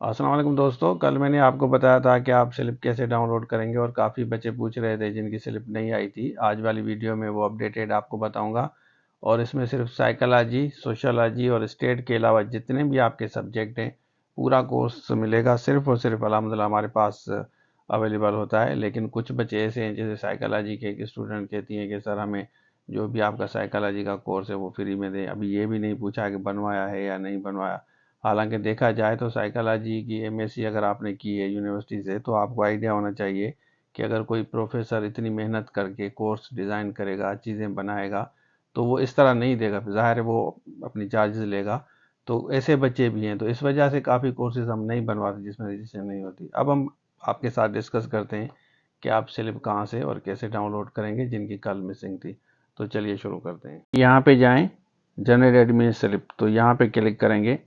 अस्सलाम वालेकुम दोस्तों, कल मैंने आपको बताया था कि आप स्लिप कैसे डाउनलोड करेंगे और काफ़ी बच्चे पूछ रहे थे जिनकी स्लिप नहीं आई थी। आज वाली वीडियो में वो अपडेटेड आपको बताऊंगा और इसमें सिर्फ साइकोलॉजी, सोशियोलॉजी और स्टेट के अलावा जितने भी आपके सब्जेक्ट हैं पूरा कोर्स मिलेगा। सिर्फ और सिर्फ अल्हम्दुलिल्लाह हमारे पास अवेलेबल होता है। लेकिन कुछ बच्चे ऐसे हैं जैसे साइकोलॉजी के एक स्टूडेंट कहती हैं कि सर हमें जो भी आपका साइकोलॉजी का कोर्स है वो फ्री में दें। अभी ये भी नहीं पूछा कि बनवाया है या नहीं बनवाया। हालांकि देखा जाए तो साइकोलॉजी की एमएससी अगर आपने की है यूनिवर्सिटी से तो आपको आइडिया होना चाहिए कि अगर कोई प्रोफेसर इतनी मेहनत करके कोर्स डिज़ाइन करेगा, चीज़ें बनाएगा, तो वो इस तरह नहीं देगा। ज़ाहिर है वो अपनी चार्जेस लेगा। तो ऐसे बच्चे भी हैं, तो इस वजह से काफ़ी कोर्सेज हम नहीं बनवाते जिसमें रजिस्ट्रेशन नहीं होती। अब हम आपके साथ डिस्कस करते हैं कि आप स्लिप कहाँ से और कैसे डाउनलोड करेंगे जिनकी कल मिसिंग थी। तो चलिए शुरू करते हैं। यहाँ पे जाएं, जनरल एडमिन स्लिप, तो यहाँ पे क्लिक करेंगे।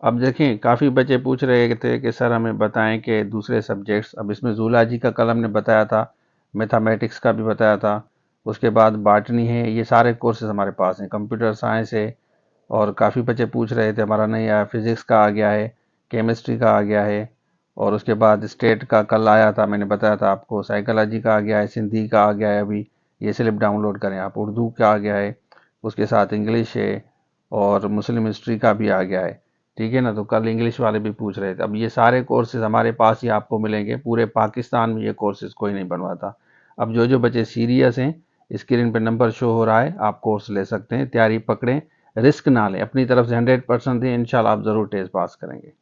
अब देखें काफ़ी बच्चे पूछ रहे थे कि सर हमें बताएं कि दूसरे सब्जेक्ट्स। अब इसमें जूलॉजी का कल हमने बताया था, मैथमेटिक्स का भी बताया था, उसके बाद बॉटनी है, ये सारे कोर्सेज हमारे पास हैं। कंप्यूटर साइंस है और काफ़ी बच्चे पूछ रहे थे हमारा नहीं आया, फिज़िक्स का आ गया है, केमिस्ट्री का आ गया है और उसके बाद स्टेट का कल आया था, मैंने बताया था आपको, साइकोलॉजी का आ गया है, सिंधी का आ गया है। अभी ये स्लिप डाउनलोड करें आप। उर्दू का आ गया है, उसके साथ इंग्लिश है और मुस्लिम हिस्ट्री का भी आ गया है। ठीक है ना। तो कल इंग्लिश वाले भी पूछ रहे थे। अब ये सारे कोर्सेज हमारे पास ही आपको मिलेंगे। पूरे पाकिस्तान में ये कोर्सेज कोई नहीं बनवाता। अब जो जो बच्चे सीरियस हैं, स्क्रीन पे नंबर शो हो रहा है, आप कोर्स ले सकते हैं। तैयारी पकड़ें, रिस्क ना लें, अपनी तरफ से 100% दें, इंशाल्लाह आप ज़रूर टेस्ट पास करेंगे।